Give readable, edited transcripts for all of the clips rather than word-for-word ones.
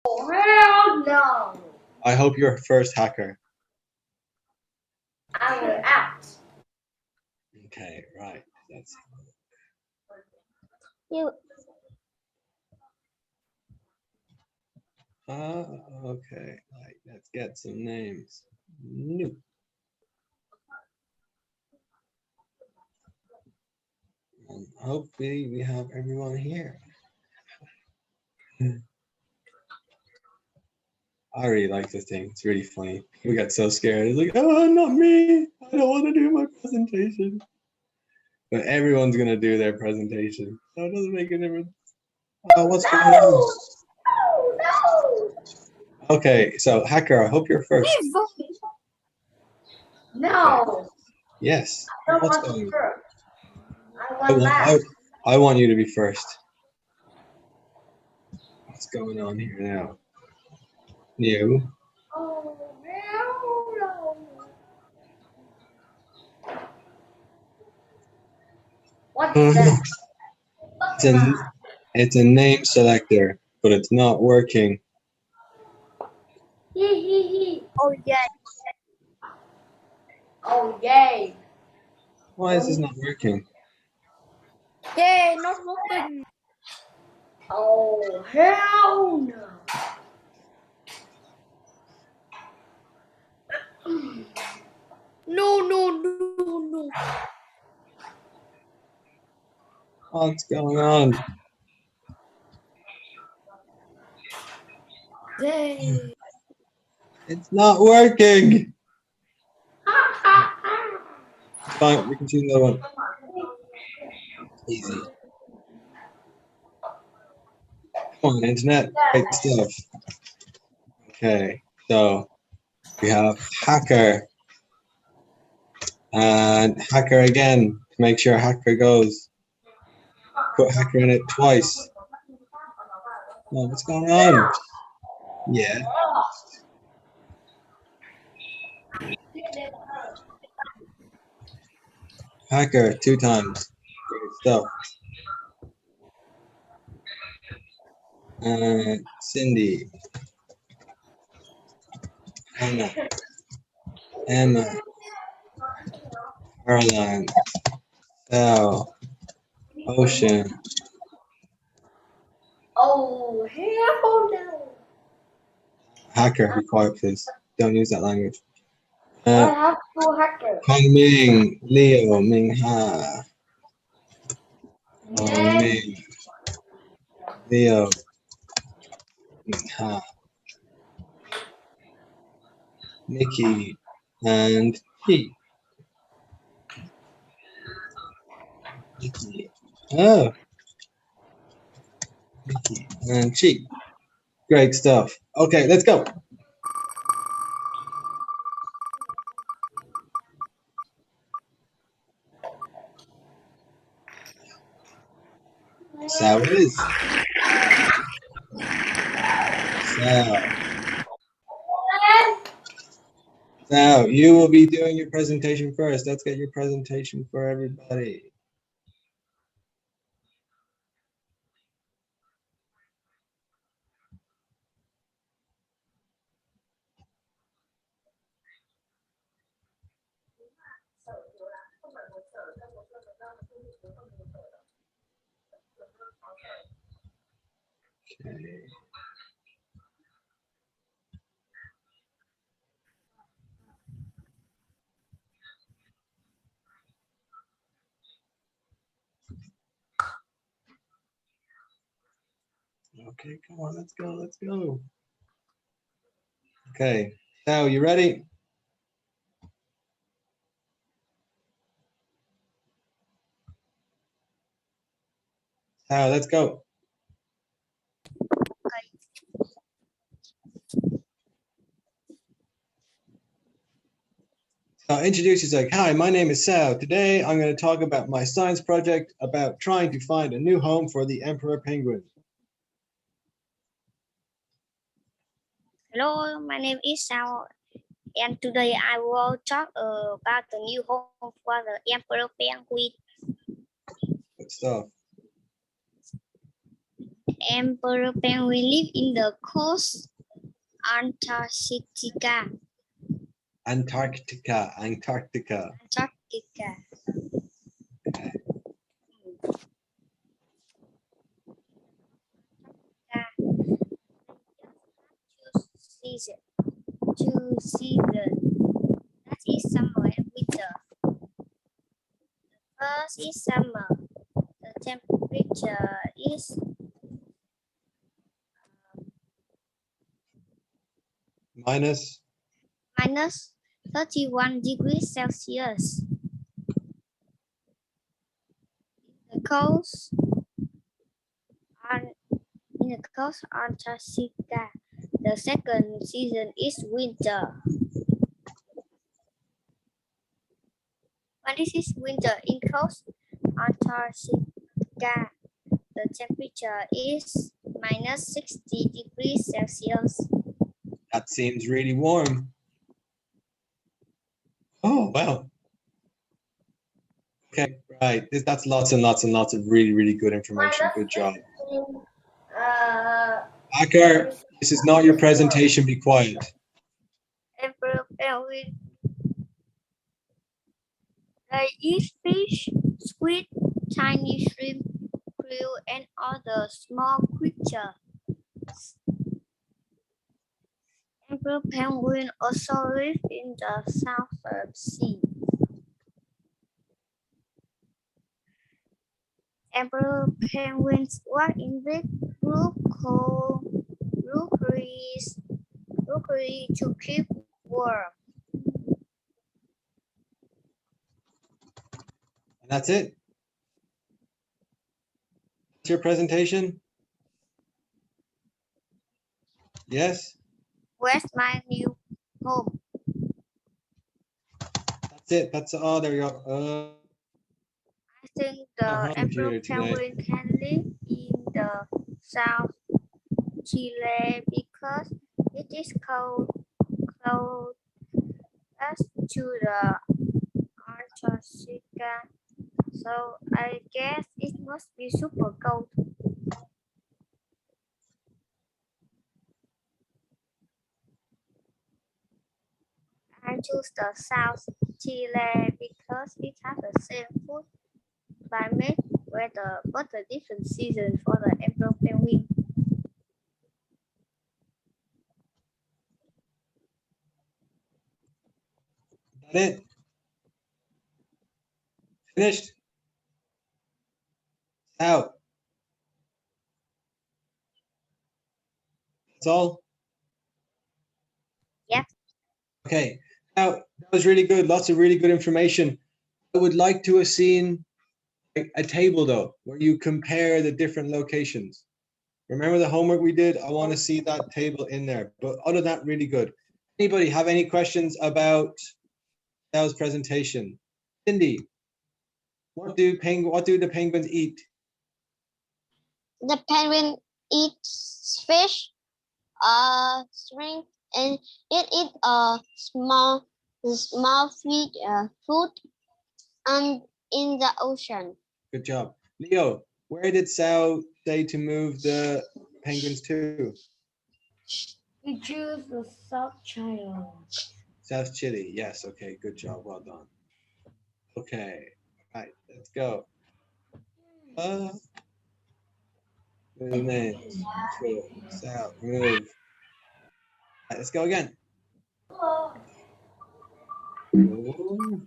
Hell no. I hope you're first, hacker. I will out. Okay, right. That's You. okay. Right. Let's get some names. New. And hopefully we have everyone here. I really like this thing. It's really funny. We got so scared. It's like, oh, not me. I don't want to do my presentation. But everyone's gonna do their presentation, so it doesn't make a difference. Oh, what's going on? No. Okay, so hacker, I hope you're first. No. Okay. Yes. I don't What's want going to on? first. I want I, last. I want you to be first. What's going on here now? New. Oh, no. What is that? It's a, it's a name selector, but it's not working. Oh, yay. Oh, yay. Why is this not working? Yay, not working. Oh, hell no. No. What's going on? Yay. It's not working. Fine, we can choose another one. Easy. Come on, internet. Great stuff. Okay, so we have hacker and hacker again to make sure hacker goes. Put hacker in it twice. Oh, what's going on? Yeah. Hacker 2 times. Great stuff. Cindy. Emma. Caroline. Sal. Ocean. Oh, hell no. Hacker, be quiet, please. Don't use that language. I have two hackers. Hong Ming. Leo. Ming Ha. Hong Yay. Ming. Leo. Ming Ha. Nikki. And Pete. Nikki. Oh, Nikki. And Chi. Great stuff. Okay, let's go. Sal it is. Sal. Sal, you will be doing your presentation first. Let's get your presentation for everybody. Okay. Okay, come on, let's go, let's go. Okay, Sal, you ready? Sal, let's go. Introduce yourself. Hi, my name is Sal. Today I'm going to talk about my science project about trying to find a new home for the emperor penguin. Hello, my name is Sao, and today I will talk about the new home for the emperor penguin. Good stuff. emperor penguin live in the coast Antarctica. Antarctica. Antarctica. Two seasons. That is summer and winter. First is summer. The temperature is Minus. minus 31 degrees Celsius. The coast in the coast Antarctica. The second season is winter. When this is winter in coast Antarctica, the temperature is minus 60 degrees Celsius. That seems really warm. Oh, wow. Okay, right. That's lots and lots and lots of really, really good information. Good job. Akar, this is not your presentation. Be quiet. Emperor penguin. They eat fish, squid, tiny shrimp, krill, and other small creatures. Emperor penguin also live in the Southern Sea. Emperor penguins work in big group called rookery to keep warm. And that's it. That's your presentation? Yes? Where's my new home? That's it. That's all. There we go. I think the emperor penguin can live in the South Chile because it is close to the Antarctica. So I guess it must be super cold. I choose the South Chile because it has the same food climate, weather, but a different season for the emperor penguin. That it? Finished? Out. That's all? Yeah. Okay. Now, that was really good. Lots of really good information. I would like to have seen a table, though, where you compare the different locations. Remember the homework we did? I want to see that table in there. But other than that, really good. Anybody have any questions about Sal's presentation? Cindy, what do the penguins eat? The penguin eats fish, shrimp, and it eats small food and in the ocean. Good job. Leo, where did Sal say to move the penguins to? You choose the South Chile. South Chile. Yes. Okay. Good job. Well done. Okay. All right. Let's go. Movement. South. Move. All right, let's go again. Ooh.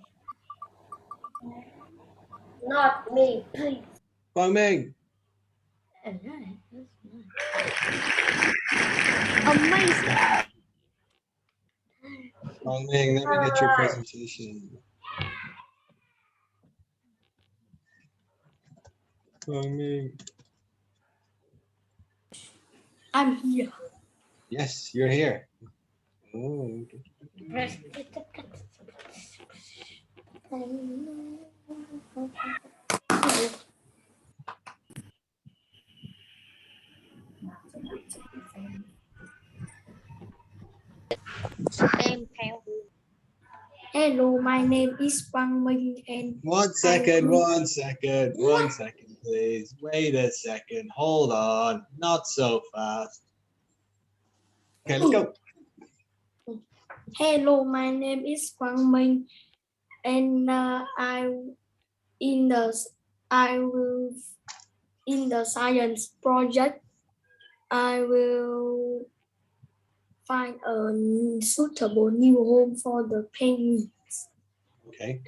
Not me, please. Guang Ming. Amazing. Guang Ming, let me get your presentation. Guang Ming. I'm here. Yes, you're here. Oh. Penguin. Hello, my name is Quang Minh and One second. please. Wait a second. Hold on. Not so fast. Okay, let's go. Hello, my name is Quang Minh, and I will in the science project. I will find a suitable new home for the penguins. Okay.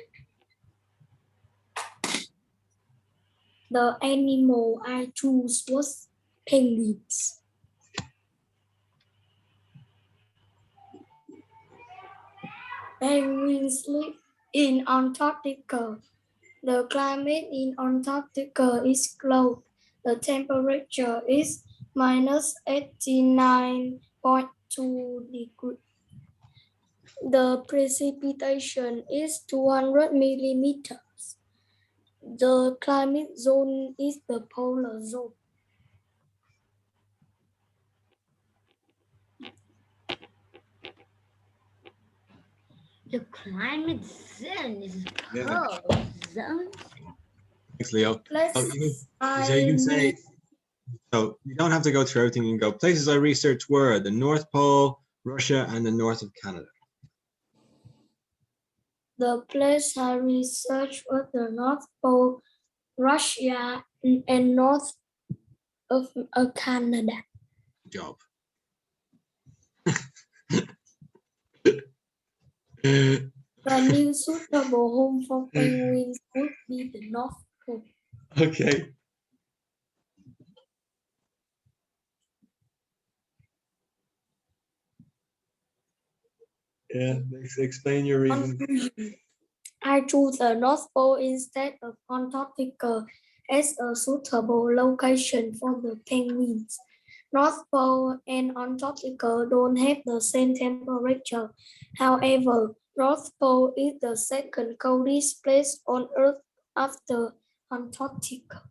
The animal I chose was penguins. Penguins live in Antarctica. The climate in Antarctica is cold. The temperature is minus 89.2 degrees. The precipitation is 200 millimeters. The climate zone is the polar zone. The climate zone is Yeah. polar zone. Thanks, Leo. Let's So you can say, so you don't have to go through everything. You can go, places I researched were the North Pole, Russia, and the north of Canada. The place I researched was the North Pole, Russia, and north of Canada. Good job. The new suitable home for penguins would be the North Pole. Okay. Yeah, explain your reason. I chose the North Pole instead of Antarctica as a suitable location for the penguins. North Pole and Antarctica don't have the same temperature. However, North Pole is the second coldest place on Earth after Antarctica.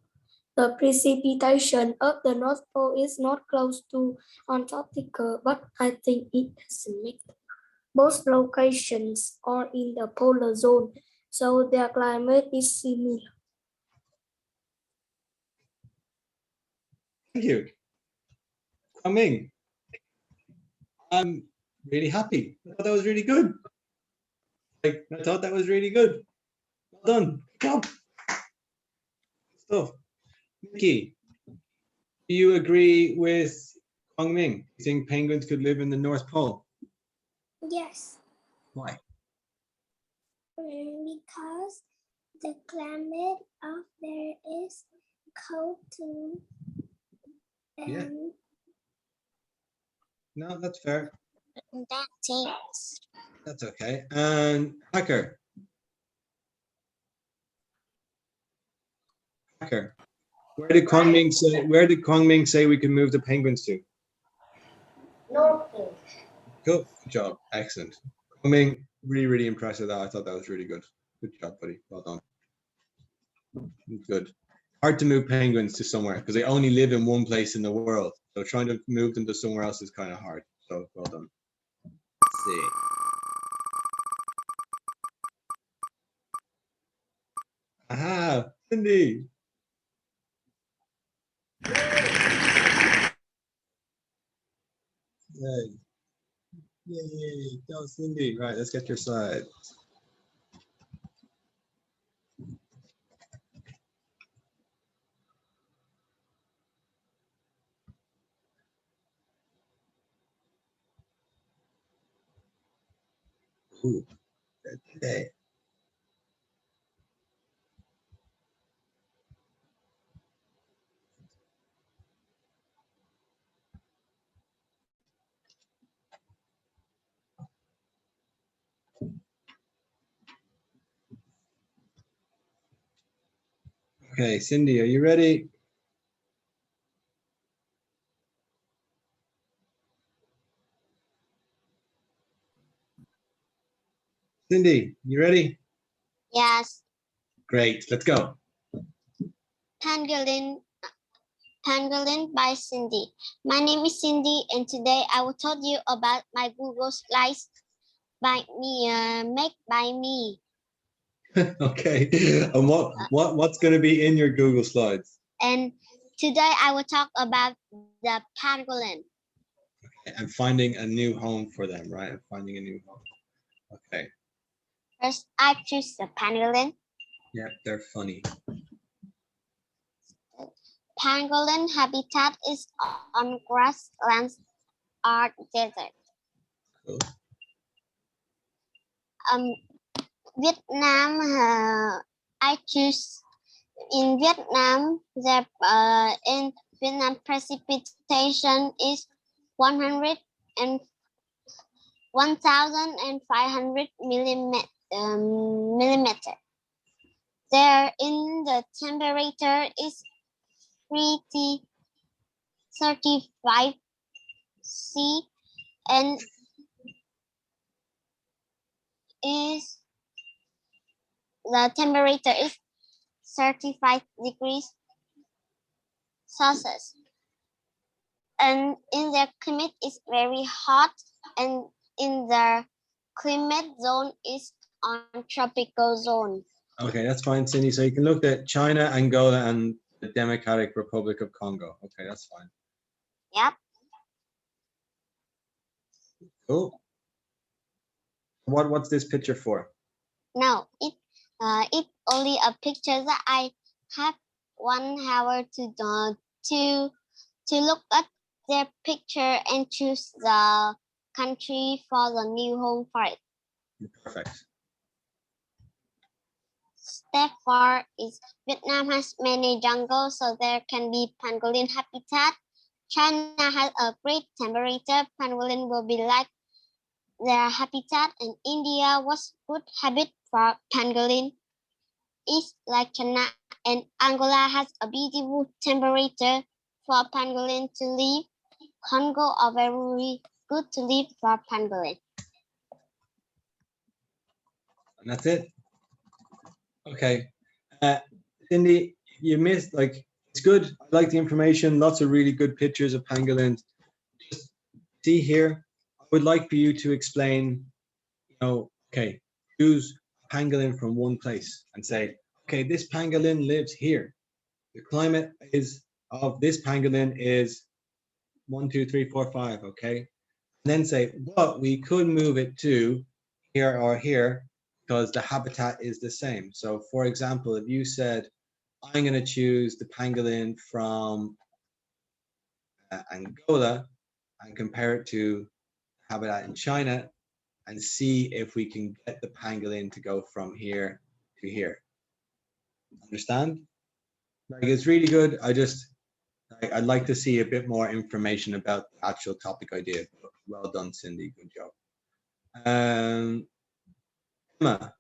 The precipitation of the North Pole is not close to Antarctica, but I think it doesn't make. Both locations are in the polar zone, so their climate is similar. Thank you. Ming, I'm really happy. I thought that was really good. I thought that was really good. Well done. Good job. Good stuff. Nikki, do you agree with Kwang Ming? You think penguins could live in the North Pole? Yes, Why? because the climate of there is cold too. Yeah. No, that's fair. That things. That's okay. And Hacker. Hacker. Where did Kwang Ming say we could move the penguins to? North Pole. Cool. Good job. Excellent. Kwang Ming, really, really impressed with that. I thought that was really good. Good job, buddy. Well done. Good. Hard to move penguins to somewhere because they only live in one place in the world. So trying to move them to somewhere else is kind of hard. So well done. Let's see. Aha, Cindy. Yay. Yay, go Cindy. Right, let's get your slide. Ooh, okay. Okay, Cindy, are you ready? Cindy, you ready? Yes. Great, let's go. Pangolin by Cindy. My name is Cindy, and today I will tell you about my Google Slides by me, made by me. Okay. And what's going to be in your Google Slides? And today I will talk about the pangolin. And finding a new home for them, right? And finding a new home. Okay. First, I choose the pangolin. Yeah, they're funny. Pangolin habitat is on grasslands or desert. Cool. Vietnam, I choose in Vietnam. In Vietnam, precipitation is 100 and 1,500 millimeter. There, in the temperature is 35 C and is the temperature is 35 degrees Celsius. And in the climate is very hot, and in the climate zone is on tropical zone. Okay, that's fine, Cindy. So you can look at China, Angola, and the Democratic Republic of Congo. Okay, that's fine. Yep. Cool. What's this picture for? No, it only a picture that I have 1 hour to look at their picture and choose the country for the new home for it. Perfect. Step 4 is Vietnam has many jungles, so there can be pangolin habitat. China has a great temperature. Pangolin will be like their habitat, and India was good habit for pangolin. It's like China, and Angola has a beautiful temperature for pangolin to live. Congo are very good to live for pangolin. And that's it. Okay. Cindy, you missed, like, it's good. I like the information. Lots of really good pictures of pangolins. Just see here, I would like for you to explain, okay, choose a pangolin from one place and say, okay, this pangolin lives here. The climate of this pangolin is 1, 2, 3, 4, 5, okay? And then say, but we could move it to here or here because the habitat is the same. So for example, if you said, I'm going to choose the pangolin from Angola and compare it to habitat in China and see if we can get the pangolin to go from here to here. Understand? Like, it's really good. I'd like to see a bit more information about the actual topic idea. Well done, Cindy. Good job. Emma.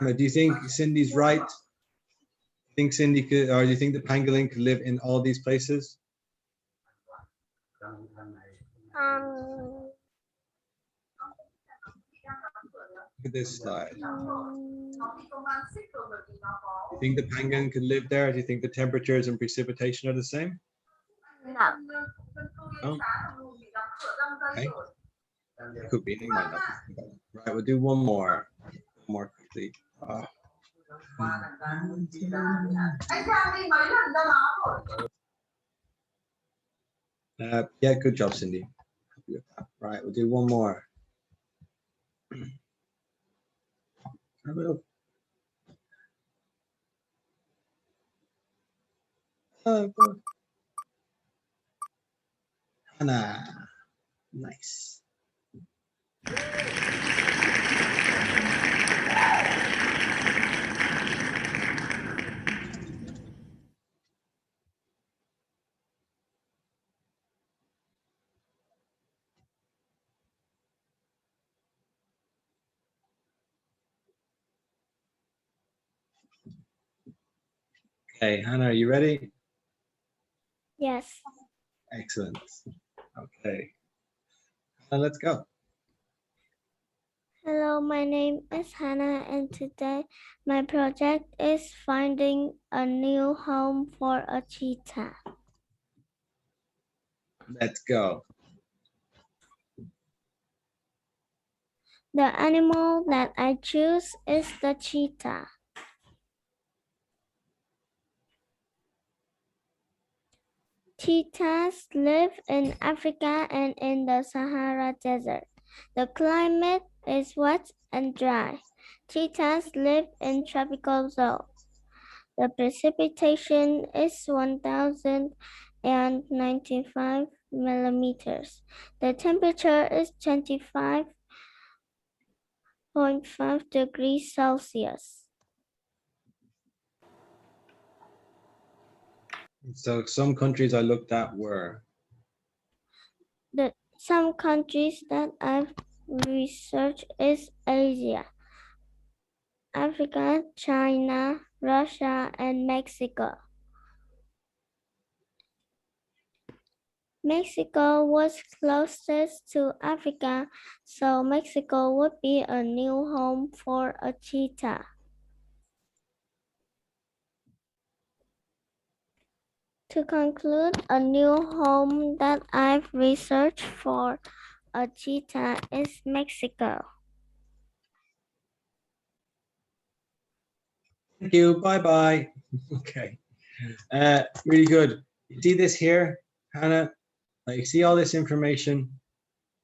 Emma, do you think Cindy's right? Do you think Cindy could, or do you think the pangolin could live in all these places? Look at this slide. Do you think the pangolin could live there? Do you think the temperatures and precipitation are the same? No. No? Okay. It could be. It might not be. Right, we'll do one more. More quickly. Yeah, good job, Cindy. Right, we'll do one more. Hannah. Nice. Okay, Hannah, are you ready? Yes. Excellent. Okay. Let's go. Hello, my name is Hannah, and today my project is finding a new home for a cheetah. Let's go. The animal that I choose is the cheetah. Cheetahs live in Africa and in the Sahara Desert. The climate is wet and dry. Cheetahs live in tropical zone. The precipitation is 1,095 millimeters. The temperature is 25.5 degrees Celsius. So some countries I looked at were Some countries that I've researched is Asia, Africa, China, Russia, and Mexico. Mexico was closest to Africa, so Mexico would be a new home for a cheetah. To conclude, a new home that I've researched for a cheetah is Mexico. Thank you. Bye-bye. Okay. Really good. You see this here, Hannah? Like, see all this information?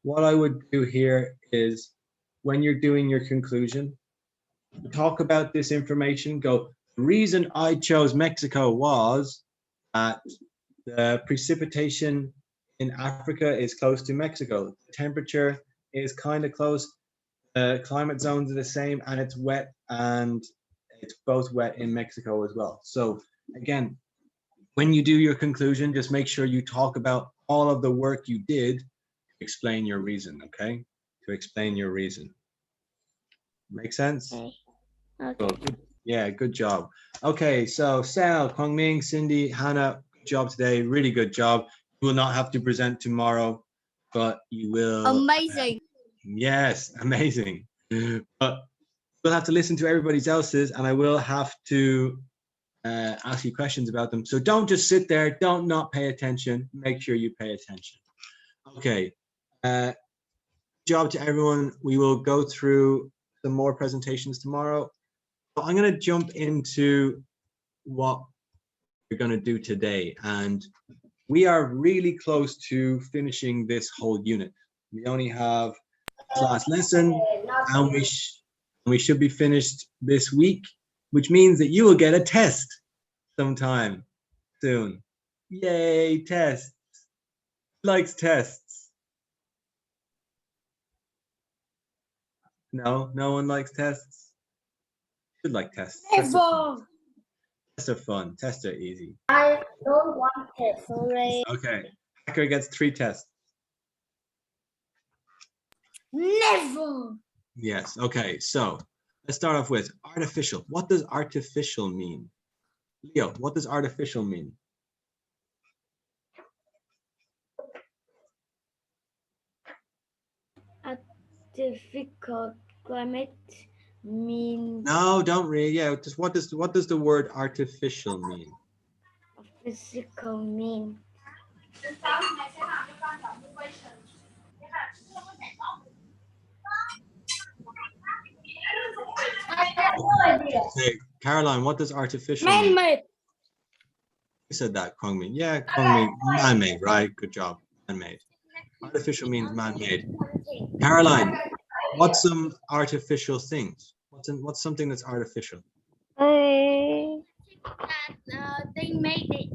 What I would do here is when you're doing your conclusion, talk about this information, go, the reason I chose Mexico was that the precipitation in Africa is close to Mexico. The temperature is kind of close. Climate zones are the same, and it's wet, and it's both wet in Mexico as well. So again, when you do your conclusion, just make sure you talk about all of the work you did to explain your reason, okay? To explain your reason. Make sense? Okay. Cool. Good. Yeah, good job. Okay, so Sal, Kwangming, Cindy, Hannah, good job today. Really good job. You will not have to present tomorrow, but you will. Amazing. Yes, amazing. But we'll have to listen to everybody else's, and I will have to ask you questions about them. So don't just sit there. Don't not pay attention. Make sure you pay attention. Okay. Job to everyone. We will go through some more presentations tomorrow. So I'm going to jump into what we're going to do today. And we are really close to finishing this whole unit. We only have this last lesson, and we should be finished this week, which means that you will get a test sometime soon. Yay, tests. Who likes tests? No, no one likes tests. Should like tests. Tests are fun. Tests are fun. Tests are easy. I don't want it. Sorry. Okay. Hacker gets 3 tests. Never. Yes. Okay. So let's start off with artificial. What does artificial mean? Leo, what does artificial mean? Difficult climate mean No, don't read. Yeah, just what does the word artificial mean? physical mean. Hey, Caroline, what does artificial mean? Man-made. You said that, Kwangming. Yeah, Kwangming, man-made, right? Good job, man-made. Artificial means man-made. Caroline, what's some artificial things? What's something that's artificial? They made it.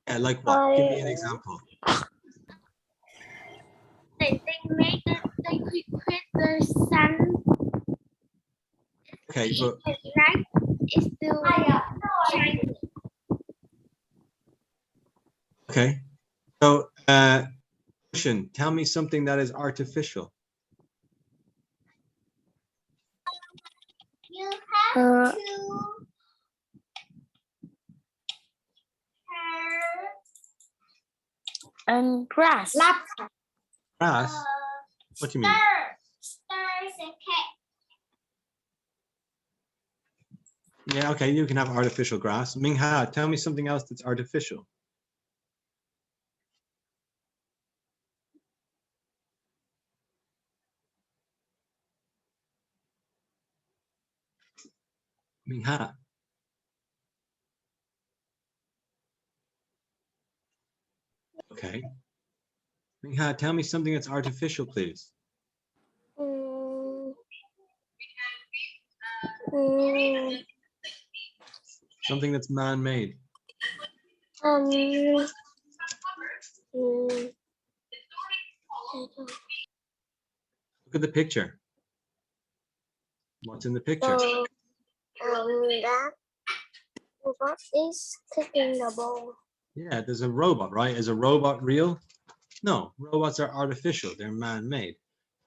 Yeah, like what? Give me an example. They made it. They create the sun. Okay, but At night, it's still shining. okay. So, question, tell me something that is artificial. You have to And grass. Grass? What do you mean? Stars and cake. Yeah, okay, you can have artificial grass. Mingha, tell me something else that's artificial. Mingha. Okay. Mingha, tell me something that's artificial, please. Something that's man-made. Look at the picture. What's in the picture? That robot is taking the ball. Yeah, there's a robot, right? Is a robot real? No, robots are artificial. They're man-made.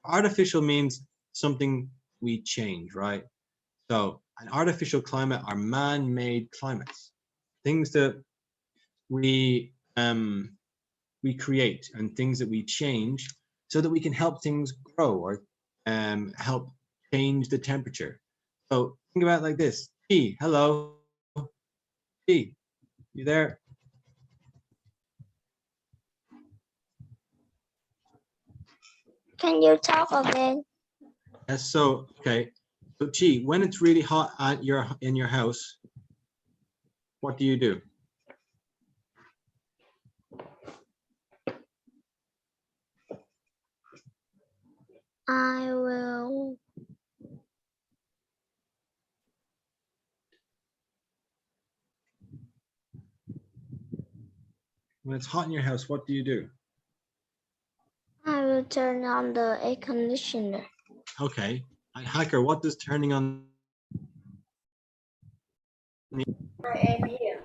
Artificial means something we change, right? So an artificial climate are man-made climates, things that we create and things that we change so that we can help things grow or help change the temperature. So think about it like this. P, hello. P, you there? Can you talk again? Yes, so, okay. So Chi, when it's really hot at in your house, what do you do? I will. When it's hot in your house, what do you do? I will turn on the air conditioner. Okay. And Hacker, what does turning on? I am here.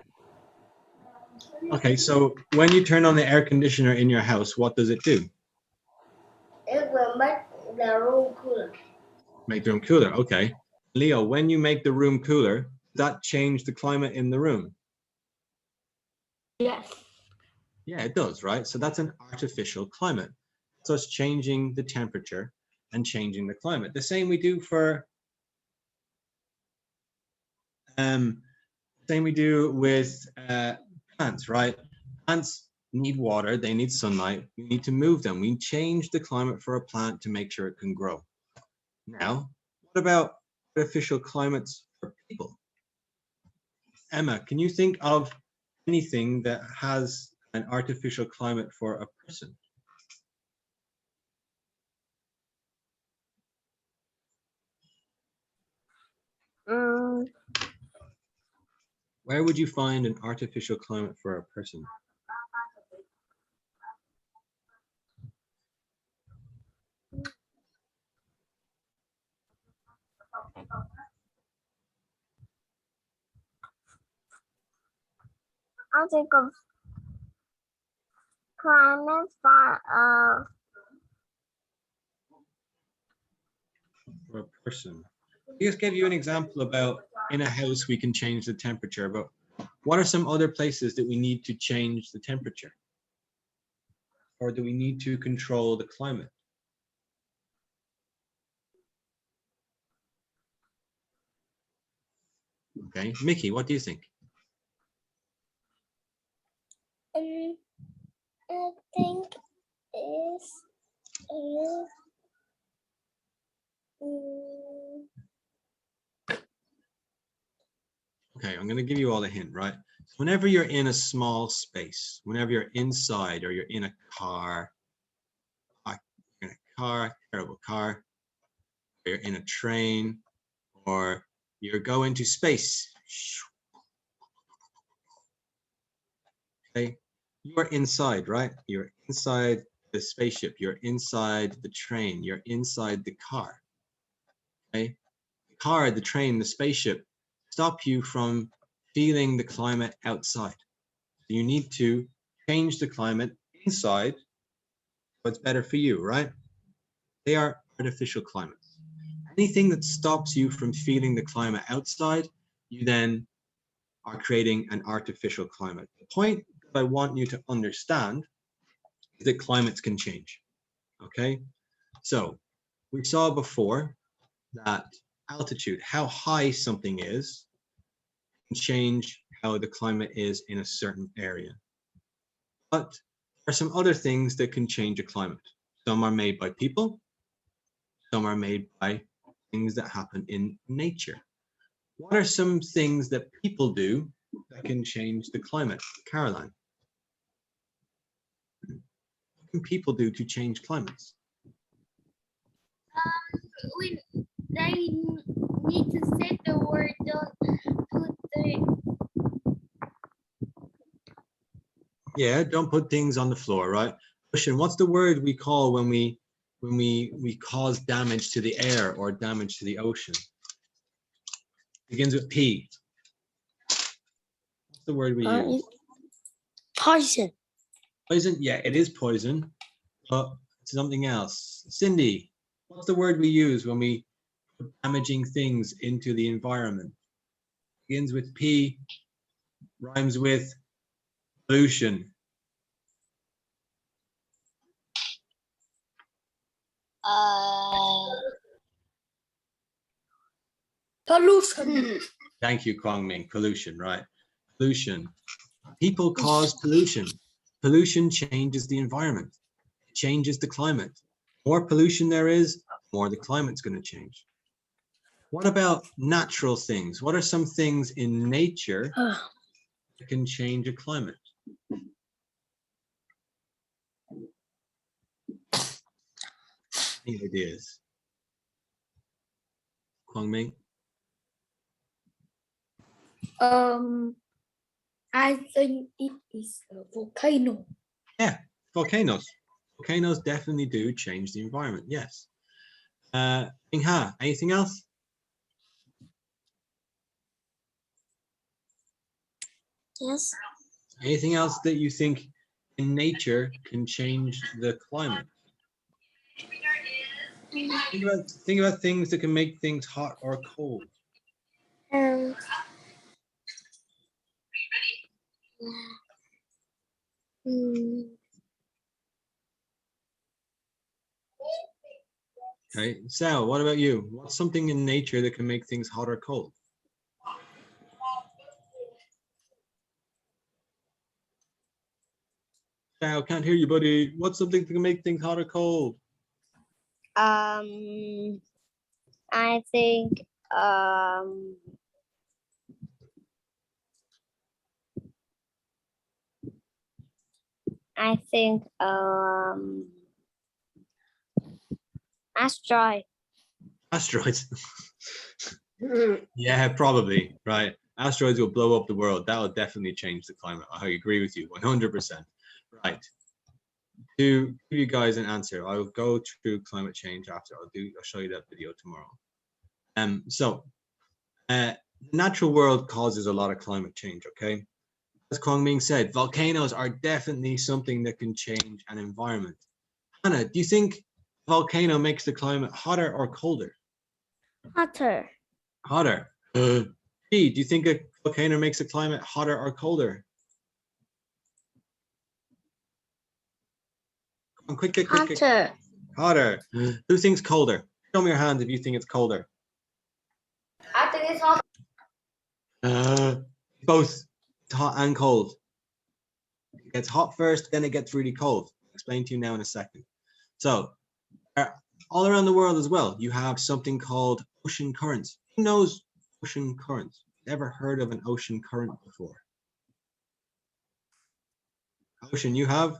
Okay, so when you turn on the air conditioner in your house, what does it do? It will make the room cooler. Make the room cooler. Okay. Leo, when you make the room cooler, does that change the climate in the room? Yes. Yeah, it does, right? So that's an artificial climate. So it's changing the temperature and changing the climate. The same we do for same we do with plants, right? Plants need water, they need sunlight, we need to move them. We change the climate for a plant to make sure it can grow. Now, what about artificial climates for people? Emma, can you think of anything that has an artificial climate for a person? Where would you find an artificial climate for a person? I think of climate for For a person. I just gave you an example about in a house we can change the temperature, but what are some other places that we need to change the temperature? Or do we need to control the climate? Okay, Mickey, what do you think? I think is Okay, I'm going to give you all a hint, right? Whenever you're in a small space, whenever you're inside or you're in a car, terrible car, or you're in a train, or you're going to space. Okay, you are inside, right? You're inside the spaceship, you're inside the train, you're inside the car. Okay, the car, the train, the spaceship stop you from feeling the climate outside. You need to change the climate inside, so it's better for you, right? They are artificial climates. Anything that stops you from feeling the climate outside, you then are creating an artificial climate. The point that I want you to understand is that climates can change, okay? So we saw before that altitude, how high something is, can change how the climate is in a certain area. But there are some other things that can change a climate. Some are made by people, some are made by things that happen in nature. What are some things that people do that can change the climate? Caroline. What can people do to change climates? They need to set the word, don't put the Yeah, don't put things on the floor, right? Ocean, what's the word we call when we cause damage to the air or damage to the ocean? Begins with P. What's the word we use? poison. Poison? Yeah, it is poison, but it's something else. Cindy, what's the word we use when we put damaging things into the environment? Begins with P, rhymes with pollution. Pollution. Thank you, Kwang Ming. Pollution, right? Pollution. People cause pollution. Pollution changes the environment. It changes the climate. More pollution there is, more the climate's going to change. What about natural things? What are some things in nature that can change a climate? Any ideas? Kwang Ming? I think it is a volcano. Yeah, volcanoes. Volcanoes definitely do change the environment, yes. Ming Ha, anything else? Yes. Anything else that you think in nature can change the climate? Think about things that can make things hot or cold. Okay, Sal, what about you? What's something in nature that can make things hot or cold? Sal, can't hear you, buddy. What's something that can make things hot or cold? I think asteroid. Asteroids. Yeah, probably, right? Asteroids will blow up the world. That will definitely change the climate. I agree with you 100%. Right. To give you guys an answer, I'll go through climate change after. I'll show you that video tomorrow. The natural world causes a lot of climate change, okay? As Kwang Ming said, volcanoes are definitely something that can change an environment. Hannah, do you think a volcano makes the climate hotter or colder? Hotter. Hotter. P, do you think a volcano makes the climate hotter or colder? Come on, quick. Hotter. Hotter. Who thinks colder? Show me your hand if you think it's colder. I think it's hot. Both hot and cold. It gets hot first, then it gets really cold. I'll explain to you now in a second. So, all around the world as well, you have something called ocean currents. Who knows ocean currents? Ever heard of an ocean current before? Ocean, you have?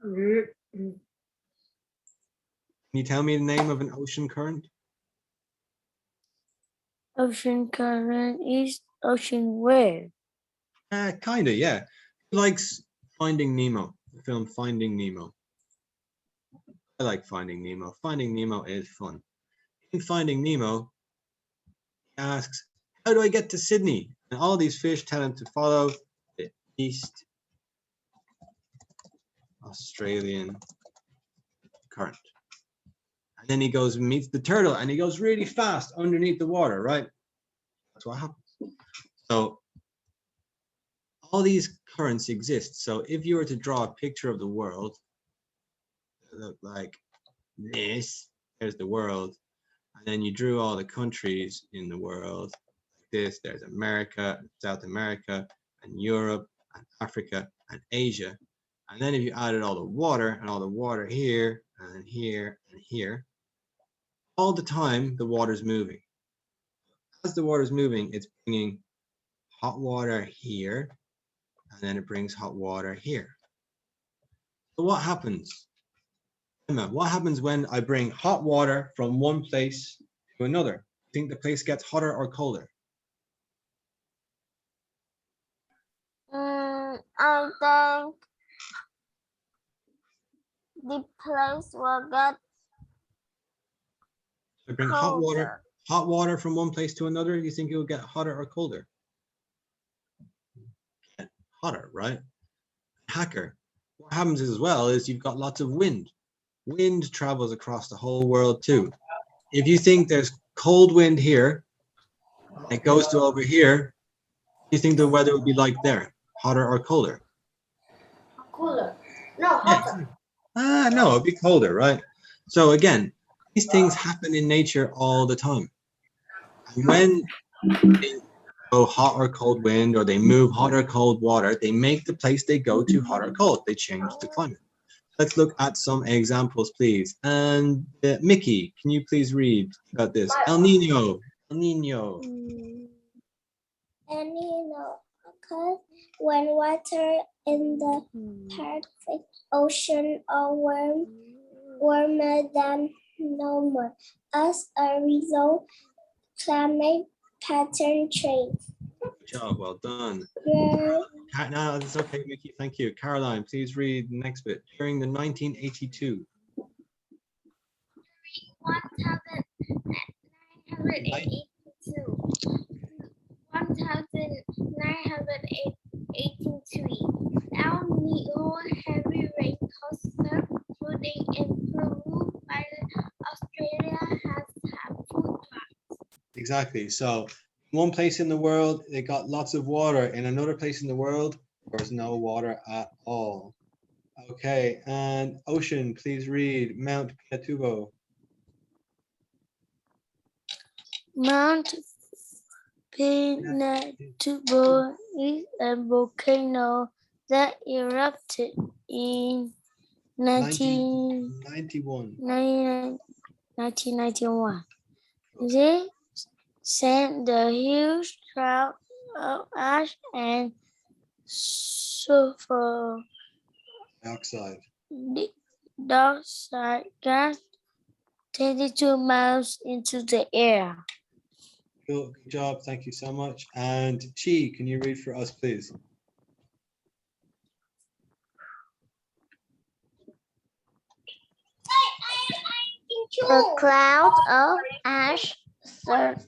Can you tell me the name of an ocean current? Ocean current is ocean wave. Kinda, yeah. Who likes Finding Nemo? The film Finding Nemo. I like Finding Nemo. Finding Nemo is fun. In Finding Nemo, he asks, how do I get to Sydney? And all these fish tell him to follow the East Australian current. And then he goes and meets the turtle and he goes really fast underneath the water, right? That's what happens. So all these currents exist. So if you were to draw a picture of the world, it look like this, there's the world, and then you drew all the countries in the world like this. There's America, South America, and Europe, and Africa, and Asia. And then if you added all the water here, and here, and here, all the time the water's moving. as the water is moving, it's bringing hot water here, and then it brings hot water here. So what happens? Emma, what happens when I bring hot water from one place to another? Think the place gets hotter or colder? I think the place will get I bring colder. hot water from one place to another. You think it will get hotter or colder? Hotter, right? Hacker. What happens as well is you've got lots of wind. Wind travels across the whole world too. If you think there's cold wind here, it goes to over here, you think the weather would be like there, hotter or colder? Cooler. No, hotter. No, it'd be colder, right? So again, these things happen in nature all the time. And when they go hot or cold wind, or they move hot or cold water, they make the place they go to hot or cold. They change the climate. Let's look at some examples, please. And Mickey, can you please read about this? El Nino. El Nino. El Nino occurs when water in the Pacific Ocean are warmer than normal. As a result, climate pattern change. Good job, well done. Yeah. No, that's okay, Mickey, thank you. Caroline, please read the next bit. During the 1982. 1983, El Nino heavy rain caused flooding in Peru by Australia has had food droughts. Exactly. So one place in the world, they got lots of water. In another place in the world, there's no water at all. Okay, and Ocean, please read Mount Pinatubo. Mount Pinatubo is a volcano that erupted in 1991. They sent a huge cloud of ash and sulfur dioxide gas 22 miles into the air. Good job, thank you so much. And Chi, can you read for us, please? A cloud of ash circled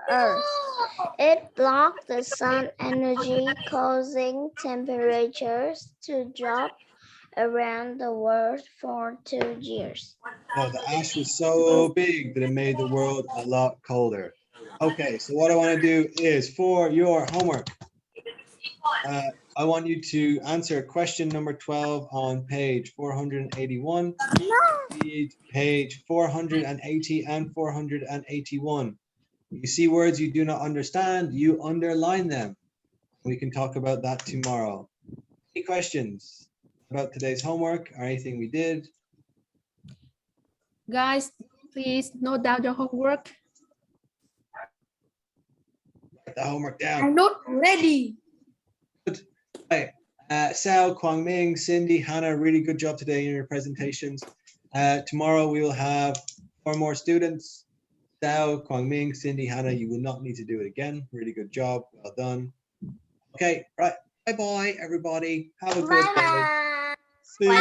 Earth. It blocked the sun energy, causing temperatures to drop around the world for 2 years. Oh, the ash was so big that it made the world a lot colder. Okay, so what I want to do is for your homework, I want you to answer question number 12 on page 481. Read page 480 and 481. You see words you do not understand, you underline them. We can talk about that tomorrow. Any questions about today's homework or anything we did? Guys, please note down your homework. Write the homework down. I'm not ready. Good. Right. Sal, Kwang Ming, Cindy, Hannah, really good job today in your presentations. Tomorrow we will have 4 more students. Sal, Kwang Ming, Cindy, Hannah, you will not need to do it again. Really good job. Well done. Okay, right. Bye-bye, everybody. Have a good day. See you.